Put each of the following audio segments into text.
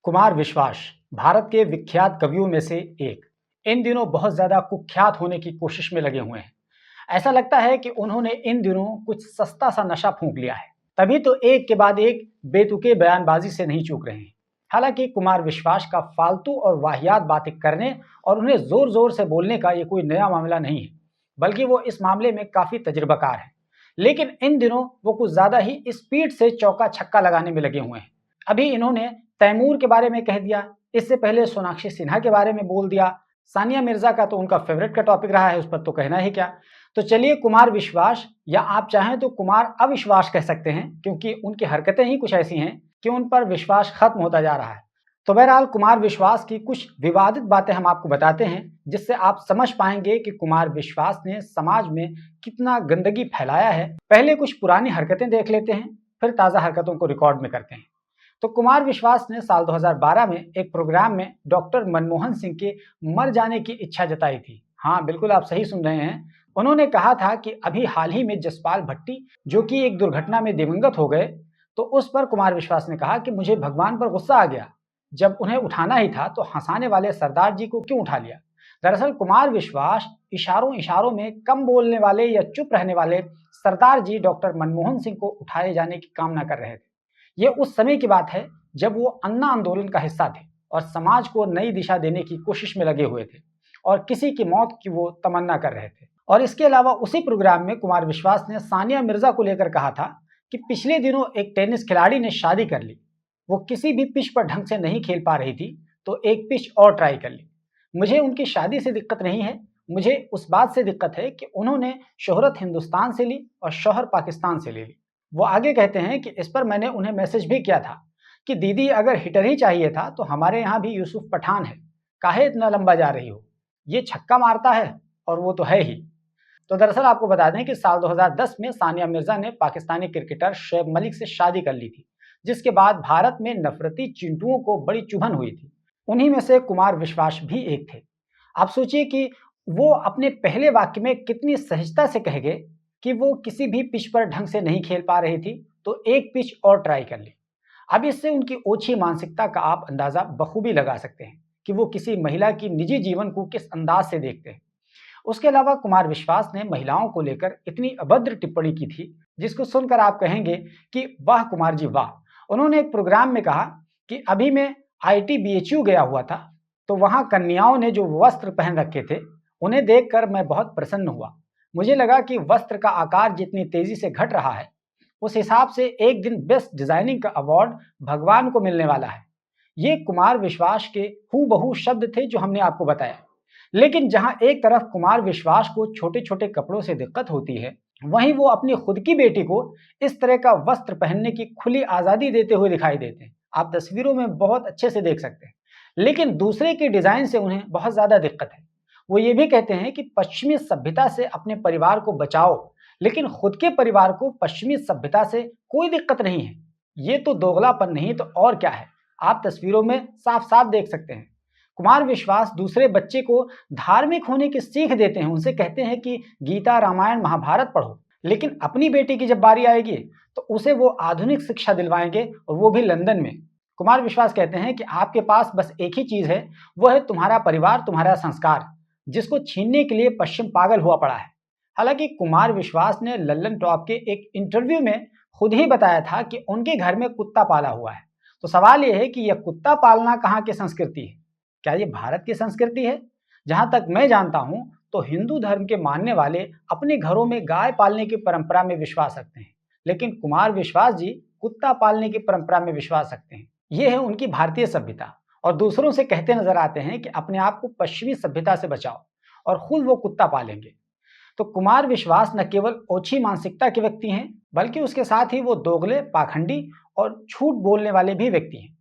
कुमार विश्वास भारत के विख्यात कवियों में से एक इन दिनों बहुत ज्यादा कुख्यात होने की कोशिश में लगे हुए हैं। ऐसा लगता है कि उन्होंने इन दिनों कुछ सस्ता सा नशा फूंक लिया है, तभी तो एक के बाद एक बेतुके बयानबाजी से नहीं चूक रहे हैं। हालांकि कुमार विश्वास का फालतू और वाहियात बातें करने और उन्हें जोर जोर से बोलने का ये कोई नया मामला नहीं है, बल्कि वो इस मामले में काफी तजुर्बाकार है। लेकिन इन दिनों वो कुछ ज्यादा ही स्पीड से चौका छक्का लगाने में लगे हुए हैं। अभी इन्होंने तैमूर के बारे में कह दिया, इससे पहले सोनाक्षी सिन्हा के बारे में बोल दिया। सानिया मिर्जा का तो उनका फेवरेट का टॉपिक रहा है, उस पर तो कहना ही क्या। तो चलिए कुमार विश्वास, या आप चाहें तो कुमार अविश्वास कह सकते हैं, क्योंकि उनकी हरकतें ही कुछ ऐसी हैं कि उन पर विश्वास खत्म होता जा रहा है। तो बहरहाल कुमार विश्वास की कुछ विवादित बातें हम आपको बताते हैं, जिससे आप समझ पाएंगे कि कुमार विश्वास ने समाज में कितना गंदगी फैलाया है। पहले कुछ पुरानी हरकतें देख लेते हैं, फिर ताजा हरकतों को रिकॉर्ड में करते हैं। तो कुमार विश्वास ने साल 2012 में एक प्रोग्राम में डॉक्टर मनमोहन सिंह के मर जाने की इच्छा जताई थी। हाँ, बिल्कुल आप सही सुन रहे हैं। उन्होंने कहा था कि अभी हाल ही में जसपाल भट्टी, जो कि एक दुर्घटना में दिवंगत हो गए, तो उस पर कुमार विश्वास ने कहा कि मुझे भगवान पर गुस्सा आ गया, जब उन्हें उठाना ही था तो हंसाने वाले सरदार जी को क्यों उठा लिया। दरअसल कुमार विश्वास इशारों इशारों में कम बोलने वाले या चुप रहने वाले सरदार जी डॉक्टर मनमोहन सिंह को उठाए जाने की कामना कर रहे थे। ये उस समय की बात है जब वो अन्ना आंदोलन का हिस्सा थे और समाज को नई दिशा देने की कोशिश में लगे हुए थे, और किसी की मौत की वो तमन्ना कर रहे थे। और इसके अलावा उसी प्रोग्राम में कुमार विश्वास ने सानिया मिर्जा को लेकर कहा था कि पिछले दिनों एक टेनिस खिलाड़ी ने शादी कर ली, वो किसी भी पिच पर ढंग से नहीं खेल पा रही थी, तो एक पिच और ट्राई कर ली। मुझे उनकी शादी से दिक्कत नहीं है, मुझे उस बात से दिक्कत है कि उन्होंने शोहरत हिंदुस्तान से ली और शौहर पाकिस्तान से ले ली। वो आगे कहते हैं कि इस पर मैंने उन्हें मैसेज भी किया था कि दीदी अगर हिटर ही चाहिए था तो हमारे यहाँ भी यूसुफ पठान है, काहे इतना लंबा जा रही हो, ये छक्का मारता है और वो तो है ही। तो दरअसल आपको बता दें कि साल 2010 में सानिया मिर्जा ने पाकिस्तानी क्रिकेटर शोएब मलिक से शादी कर ली थी, जिसके बाद भारत में नफरती चिंटुओं को बड़ी चुभन हुई थी। उन्हीं में से कुमार विश्वास भी एक थे। आप सोचिए कि वो अपने पहले वाक्य में कितनी सहजता से कह गए कि वो किसी भी पिच पर ढंग से नहीं खेल पा रही थी, तो एक पिच और ट्राई कर ली। अब इससे उनकी ओछी मानसिकता का आप अंदाजा बखूबी लगा सकते हैं कि वो किसी महिला की निजी जीवन को किस अंदाज से देखते हैं। उसके अलावा कुमार विश्वास ने महिलाओं को लेकर इतनी अभद्र टिप्पणी की थी, जिसको सुनकर आप कहेंगे कि वाह कुमार जी वाह। उन्होंने एक प्रोग्राम में कहा कि अभी मैं ITBHU गया हुआ था, तो वहां कन्याओं ने जो वस्त्र पहन रखे थे उन्हें देखकर मैं बहुत प्रसन्न हुआ। मुझे लगा कि वस्त्र का आकार जितनी तेजी से घट रहा है, उस हिसाब से एक दिन बेस्ट डिजाइनिंग का अवार्ड भगवान को मिलने वाला है। ये कुमार विश्वास के हूबहू शब्द थे जो हमने आपको बताया। लेकिन जहां एक तरफ कुमार विश्वास को छोटे छोटे कपड़ों से दिक्कत होती है, वहीं वो अपनी खुद की बेटी को इस तरह का वस्त्र पहनने की खुली आजादी देते हुए दिखाई देते हैं। आप तस्वीरों में बहुत अच्छे से देख सकते हैं। लेकिन दूसरे के डिजाइन से उन्हें बहुत ज्यादा दिक्कत है। वो ये भी कहते हैं कि पश्चिमी सभ्यता से अपने परिवार को बचाओ, लेकिन खुद के परिवार को पश्चिमी सभ्यता से कोई दिक्कत नहीं है। ये तो दोगलापन नहीं तो और क्या है, आप तस्वीरों में साफ साफ देख सकते हैं। कुमार विश्वास दूसरे बच्चे को धार्मिक होने की सीख देते हैं, उनसे कहते हैं कि गीता रामायण महाभारत पढ़ो, लेकिन अपनी बेटी की जब बारी आएगी तो उसे वो आधुनिक शिक्षा दिलवाएंगे, और वो भी लंदन में। कुमार विश्वास कहते हैं कि आपके पास बस एक ही चीज है, वो है तुम्हारा परिवार, तुम्हारा संस्कार, जिसको छीनने के लिए पश्चिम पागल हुआ पड़ा है। हालांकि कुमार विश्वास ने लल्लन टॉप के एक इंटरव्यू में खुद ही बताया था कि उनके घर में कुत्ता पाला हुआ है। तो सवाल यह है कि यह कुत्ता पालना कहाँ की संस्कृति है? क्या ये भारत की संस्कृति है? जहां तक मैं जानता हूं तो हिंदू धर्म के मानने वाले अपने घरों में गाय पालने की परंपरा में विश्वास रखते हैं, लेकिन कुमार विश्वास जी कुत्ता पालने की परंपरा में विश्वास रखते हैं। यह है उनकी भारतीय सभ्यता, और दूसरों से कहते नजर आते हैं कि अपने आप को पश्चिमी सभ्यता से बचाओ, और खुद वो कुत्ता पालेंगे। तो कुमार विश्वास न केवल ओछी मानसिकता के व्यक्ति हैं, बल्कि उसके साथ ही वो दोगले, पाखंडी और झूठ बोलने वाले भी व्यक्ति हैं।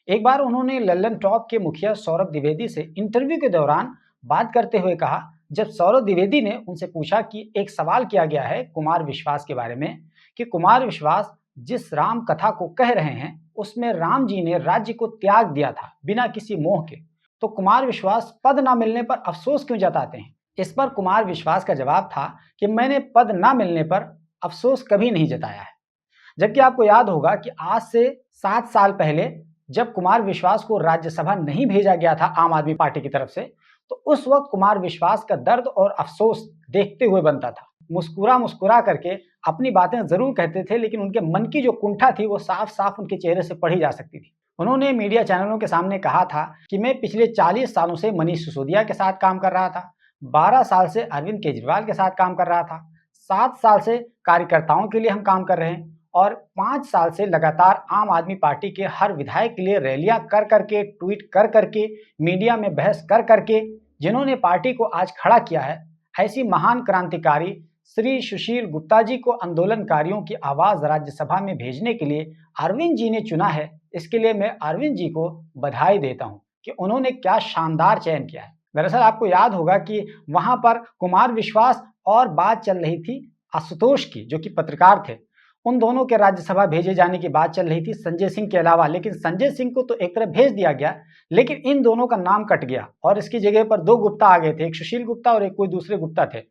एक बार उन्होंने लल्लन टॉप के मुखिया सौरभ द्विवेदी से इंटरव्यू के दौरान बात करते हुए कहा, जब सौरभ द्विवेदी ने उनसे पूछा कि एक सवाल किया गया है कुमार विश्वास के बारे में कि कुमार विश्वास जिस राम कथा को कह रहे हैं उसमें राम जी ने राज्य को त्याग दिया था बिना किसी मोह के, तो कुमार विश्वास पद ना मिलने पर अफसोस क्यों जताते हैं? इस पर कुमार विश्वास का जवाब था कि मैंने पद ना मिलने पर अफसोस कभी नहीं जताया है। जबकि आपको याद होगा कि आज से 7 साल पहले जब कुमार विश्वास को राज्यसभा नहीं भेजा गया था आम आदमी पार्टी की तरफ से, तो उस वक्त कुमार विश्वास का दर्द और अफसोस देखते हुए बनता था। मुस्कुरा मुस्कुरा करके अपनी बातें जरूर कहते थे, लेकिन उनके मन की जो कुंठा थी वो साफ साफ उनके चेहरे से पढ़ी जा सकती थी। उन्होंने मीडिया चैनलों के सामने कहा था कि मैं पिछले 40 सालों से मनीष सिसोदिया के साथ काम कर रहा था, 12 साल से अरविंद केजरीवाल के साथ काम कर रहा था, 7 साल से कार्यकर्ताओं के लिए हम काम कर रहे हैं और 5 साल से लगातार आम आदमी पार्टी के हर विधायक के लिए रैलियां कर करके, ट्वीट कर करके, मीडिया में बहस कर करके जिन्होंने पार्टी को आज खड़ा किया है, ऐसी महान क्रांतिकारी श्री सुशील गुप्ता जी को आंदोलनकारियों की आवाज राज्यसभा में भेजने के लिए अरविंद जी ने चुना है। इसके लिए मैं अरविंद जी को बधाई देता हूं कि उन्होंने क्या शानदार चयन किया है। दरअसल आपको याद होगा कि वहां पर कुमार विश्वास और बात चल रही थी आशुतोष की, जो कि पत्रकार थे। उन दोनों के राज्यसभा भेजे जाने की बात चल रही थी संजय सिंह के अलावा, लेकिन संजय सिंह को तो एक तरफ भेज दिया गया, लेकिन इन दोनों का नाम कट गया और इसकी जगह पर 2 गुप्ता आ गए थे, एक सुशील गुप्ता और एक कोई दूसरे गुप्ता थे।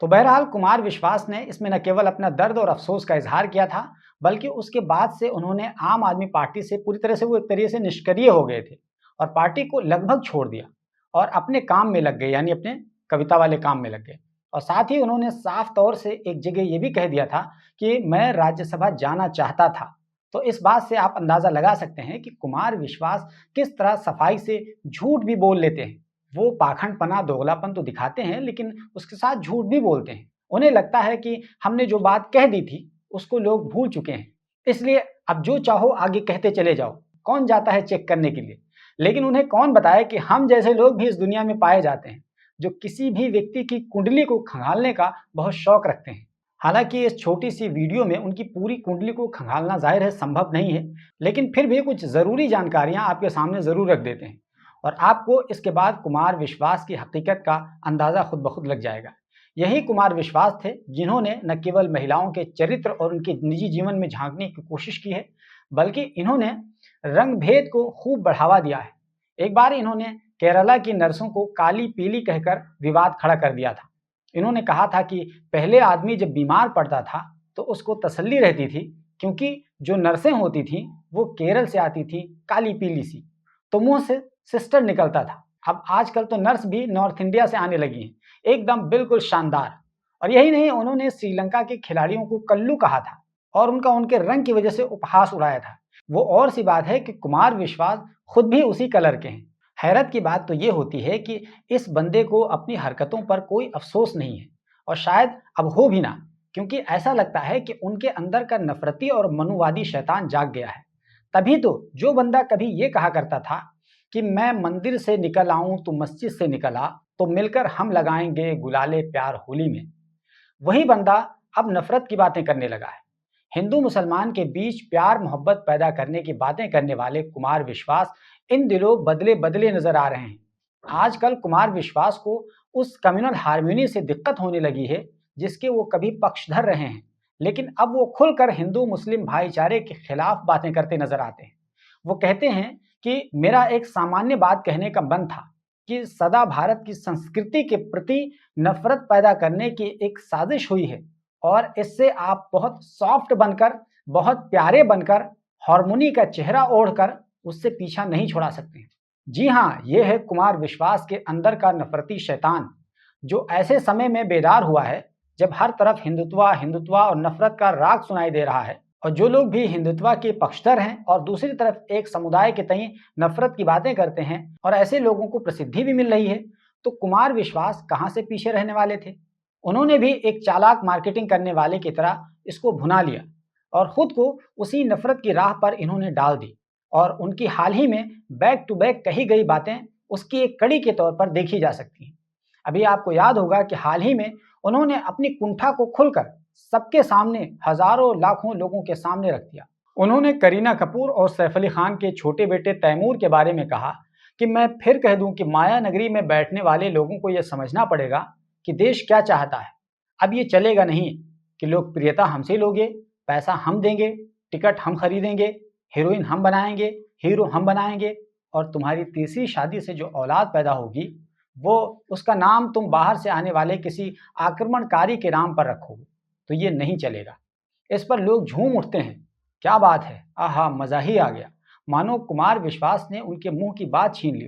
तो बहरहाल कुमार विश्वास ने इसमें न केवल अपना दर्द और अफसोस का इजहार किया था, बल्कि उसके बाद से उन्होंने आम आदमी पार्टी से पूरी तरह से, वो एक तरीके से निष्क्रिय हो गए थे और पार्टी को लगभग छोड़ दिया और अपने काम में लग गए, यानी अपने कविता वाले काम में लग गए। और साथ ही उन्होंने साफ तौर से एक जगह ये भी कह दिया था कि मैं राज्यसभा जाना चाहता था। तो इस बात से आप अंदाजा लगा सकते हैं कि कुमार विश्वास किस तरह सफाई से झूठ भी बोल लेते हैं। वो पाखंडपना, दोगलापन तो दिखाते हैं, लेकिन उसके साथ झूठ भी बोलते हैं। उन्हें लगता है कि हमने जो बात कह दी थी उसको लोग भूल चुके हैं, इसलिए अब जो चाहो आगे कहते चले जाओ, कौन जाता है चेक करने के लिए। लेकिन उन्हें कौन बताए कि हम जैसे लोग भी इस दुनिया में पाए जाते हैं, जो किसी भी व्यक्ति की कुंडली को खंगालने का बहुत शौक रखते हैं। हालांकि इस छोटी सी वीडियो में उनकी पूरी कुंडली को खंगालना जाहिर है संभव नहीं है, लेकिन फिर भी कुछ जरूरी जानकारियां आपके सामने जरूर रख देते हैं और आपको इसके बाद कुमार विश्वास की हकीकत का अंदाजा खुद ब खुद लग जाएगा। यही कुमार विश्वास थे जिन्होंने न केवल महिलाओं के चरित्र और उनके निजी जीवन में झांकने की कोशिश की है, बल्कि इन्होंने रंग भेद को खूब बढ़ावा दिया है। एक बार इन्होंने केरला की नर्सों को काली पीली कहकर विवाद खड़ा कर दिया था। इन्होंने कहा था कि पहले आदमी जब बीमार पड़ता था तो उसको तसल्ली रहती थी, क्योंकि जो नर्सें होती थी वो केरल से आती थी, काली पीली सी, तो मुंह से सिस्टर निकलता था। अब आजकल तो नर्स भी नॉर्थ इंडिया से आने लगी हैं, एकदम बिल्कुल शानदार। और यही नहीं, उन्होंने श्रीलंका के खिलाड़ियों को कल्लू कहा था और उनका उनके रंग की वजह से उपहास उड़ाया था। वो और सी बात है कि कुमार विश्वास खुद भी उसी कलर के हैं। हैरत की बात तो ये होती है कि इस बंदे को अपनी हरकतों पर कोई अफसोस नहीं है और शायद अब हो भी ना, क्योंकि ऐसा लगता है कि उनके अंदर का नफरती और मनुवादी शैतान जाग गया है। तभी तो जो बंदा कभी ये कहा करता था कि मैं मंदिर से निकल आऊं तो मस्जिद से निकल आ, तो मिलकर हम लगाएंगे गुलाले प्यार होली में, वही बंदा अब नफरत की बातें करने लगा है। हिंदू मुसलमान के बीच प्यार मोहब्बत पैदा करने की बातें करने वाले कुमार विश्वास इन दिनों बदले बदले नजर आ रहे हैं। आजकल कुमार विश्वास को उस कम्युनल हार्मनी से दिक्कत होने लगी है जिसके वो कभी पक्षधर रहे हैं, लेकिन अब वो खुलकर हिंदू मुस्लिम भाईचारे के खिलाफ बातें करते नजर आते हैं। वो कहते हैं कि मेरा एक सामान्य बात कहने का मन था कि सदा भारत की संस्कृति के प्रति नफरत पैदा करने की एक साजिश हुई है और इससे आप बहुत सॉफ्ट बनकर, बहुत प्यारे बनकर, हार्मोनी का चेहरा ओढ़कर उससे पीछा नहीं छुड़ा सकते। जी हाँ, ये है कुमार विश्वास के अंदर का नफरती शैतान, जो ऐसे समय में बेदार हुआ है जब हर तरफ हिंदुत्व हिंदुत्व और नफरत का राग सुनाई दे रहा है और जो लोग भी हिंदुत्व के पक्षधर हैं और दूसरी तरफ एक समुदाय के तई नफरत की बातें करते हैं और ऐसे लोगों को प्रसिद्धि भी मिल रही है, तो कुमार विश्वास कहां से पीछे रहने वाले थे। उन्होंने भी एक चालाक मार्केटिंग करने वाले की तरह इसको भुना लिया और खुद को उसी नफरत की राह पर इन्होंने डाल दी और उनकी हाल ही में बैक टू बैक कही गई बातें उसकी एक कड़ी के तौर पर देखी जा सकती हैं। अभी आपको याद होगा कि हाल ही में उन्होंने अपनी कुंठा को खुलकर सबके सामने, हजारों लाखों लोगों के सामने रख दिया। उन्होंने करीना कपूर और सैफ अली खान के छोटे बेटे तैमूर के बारे में कहा कि मैं फिर कह दूं कि माया नगरी में बैठने वाले लोगों को यह समझना पड़ेगा कि देश क्या चाहता है। अब ये चलेगा नहीं कि लोकप्रियता हमसे लोगे, पैसा हम देंगे, टिकट हम खरीदेंगे, हीरोइन हम बनाएंगे, हीरो हम बनाएंगे और तुम्हारी तीसरी शादी से जो औलाद पैदा होगी वो उसका नाम तुम बाहर से आने वाले किसी आक्रमणकारी के नाम पर रखोगे। तो ये नहीं चलेगा। इस पर लोग झूम उठते हैं, क्या बात है, आहा मजा ही आ गया। मानो कुमार विश्वास ने उनके मुंह की बात छीन ली।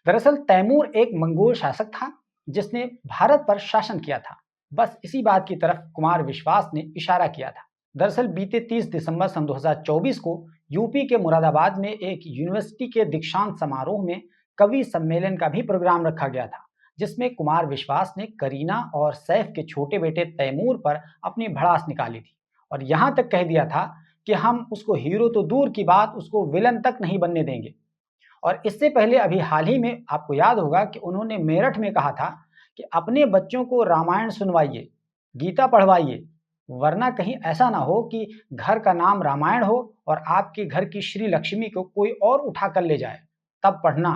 दरअसल तैमूर एक मंगोल शासक था जिसने भारत पर शासन किया था। बस इसी बात की तरफ कुमार विश्वास ने इशारा किया था। दरअसल बीते 30 दिसंबर सन 2024 को यूपी के मुरादाबाद में एक यूनिवर्सिटी के दीक्षांत समारोह में कवि सम्मेलन का भी प्रोग्राम रखा गया था, जिसमें कुमार विश्वास ने करीना और सैफ के छोटे बेटे तैमूर पर अपनी भड़ास निकाली थी और यहां तक कह दिया था कि हम उसको हीरो तो दूर की बात, उसको विलन तक नहीं बनने देंगे। और इससे पहले अभी हाल ही में आपको याद होगा कि उन्होंने मेरठ में कहा था कि अपने बच्चों को रामायण सुनवाइए, गीता पढ़वाइए, वरना कहीं ऐसा ना हो कि घर का नाम रामायण हो और आपके घर की श्री लक्ष्मी को कोई और उठा कर ले जाए, तब पढ़ना।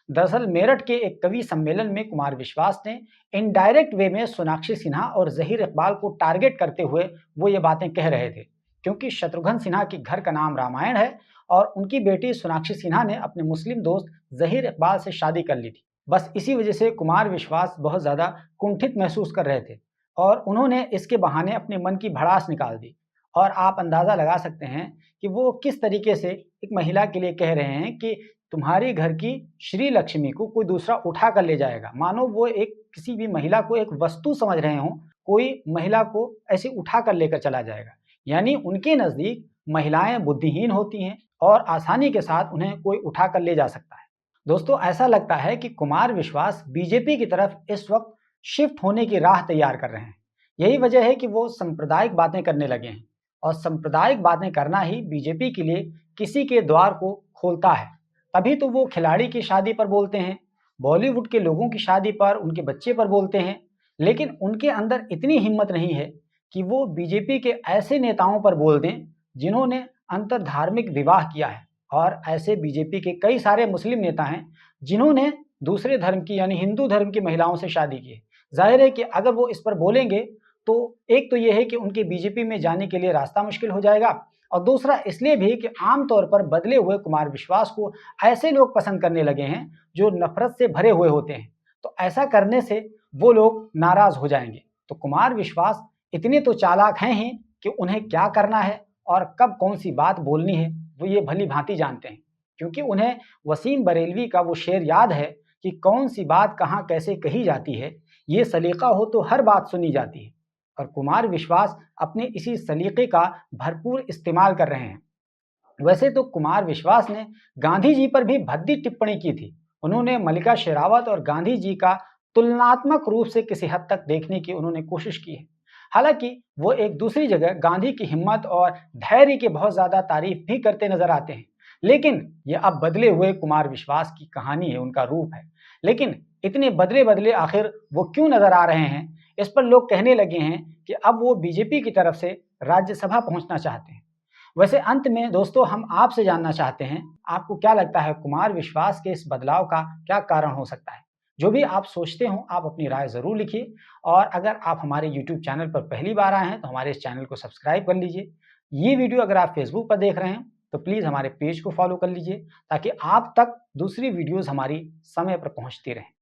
दरअसल मेरठ के एक कवि सम्मेलन में कुमार विश्वास ने इनडायरेक्ट वे में सोनाक्षी सिन्हा और जहीर इकबाल को टारगेट करते हुए वो ये बातें कह रहे थे, क्योंकि शत्रुघ्न सिन्हा के घर का नाम रामायण है और उनकी बेटी सोनाक्षी सिन्हा ने अपने मुस्लिम दोस्त जहीर इकबाल से शादी कर ली थी। बस इसी वजह से कुमार विश्वास बहुत ज्यादा कुंठित महसूस कर रहे थे और उन्होंने इसके बहाने अपने मन की भड़ास निकाल दी। और आप अंदाजा लगा सकते हैं कि वो किस तरीके से एक महिला के लिए कह रहे हैं कि तुम्हारे घर की श्री लक्ष्मी को कोई दूसरा उठा कर ले जाएगा, मानो वो एक किसी भी महिला को एक वस्तु समझ रहे हों, कोई महिला को ऐसे उठा कर लेकर चला जाएगा। यानी उनके नजदीक महिलाएं बुद्धिहीन होती हैं और आसानी के साथ उन्हें कोई उठा कर ले जा सकता है। दोस्तों, ऐसा लगता है कि कुमार विश्वास बीजेपी की तरफ इस वक्त शिफ्ट होने की राह तैयार कर रहे हैं। यही वजह है कि वो सांप्रदायिक बातें करने लगे हैं और सांप्रदायिक बातें करना ही बीजेपी के लिए किसी के द्वार को खोलता है। तभी तो वो खिलाड़ी की शादी पर बोलते हैं, बॉलीवुड के लोगों की शादी पर, उनके बच्चे पर बोलते हैं, लेकिन उनके अंदर इतनी हिम्मत नहीं है कि वो बीजेपी के ऐसे नेताओं पर बोल दें जिन्होंने अंतरधार्मिक विवाह किया है। और ऐसे बीजेपी के कई सारे मुस्लिम नेता हैं जिन्होंने दूसरे धर्म की यानी हिंदू धर्म की महिलाओं से शादी की है। जाहिर है कि अगर वो इस पर बोलेंगे तो एक तो ये है कि उनके बीजेपी में जाने के लिए रास्ता मुश्किल हो जाएगा और दूसरा इसलिए भी कि आमतौर पर बदले हुए कुमार विश्वास को ऐसे लोग पसंद करने लगे हैं जो नफरत से भरे हुए होते हैं। तो ऐसा करने से वो लोग नाराज हो जाएंगे। तो कुमार विश्वास इतने तो चालाक हैं ही कि उन्हें क्या करना है और कब कौन सी बात बोलनी है वो ये भली भांति जानते हैं, क्योंकि उन्हें वसीम बरेलवी का वो शेर याद है कि कौन सी बात कहाँ कैसे कही जाती है, ये सलीका हो तो हर बात सुनी जाती है। और कुमार विश्वास अपने इसी सलीके का भरपूर इस्तेमाल कर रहे हैं। वैसे तो कुमार विश्वास ने गांधी जी पर भी भद्दी टिप्पणी की थी। उन्होंने मल्लिका शेरावत और गांधी जी का तुलनात्मक रूप से किसी हद तक देखने की उन्होंने कोशिश की है। हालांकि वो एक दूसरी जगह गांधी की हिम्मत और धैर्य की बहुत ज्यादा तारीफ भी करते नजर आते हैं। लेकिन ये अब बदले हुए कुमार विश्वास की कहानी है, उनका रूप है। लेकिन इतने बदले बदले आखिर वो क्यों नजर आ रहे हैं, इस पर लोग कहने लगे हैं कि अब वो बीजेपी की तरफ से राज्यसभा पहुंचना चाहते हैं। वैसे अंत में दोस्तों हम आपसे जानना चाहते हैं, आपको क्या लगता है कुमार विश्वास के इस बदलाव का क्या कारण हो सकता है? जो भी आप सोचते हो आप अपनी राय ज़रूर लिखिए और अगर आप हमारे यूट्यूब चैनल पर पहली बार आए हैं तो हमारे इस चैनल को सब्सक्राइब कर लीजिए। ये वीडियो अगर आप फेसबुक पर देख रहे हैं तो प्लीज़ हमारे पेज को फॉलो कर लीजिए ताकि आप तक दूसरी वीडियोज़ हमारी समय पर पहुँचती रहें।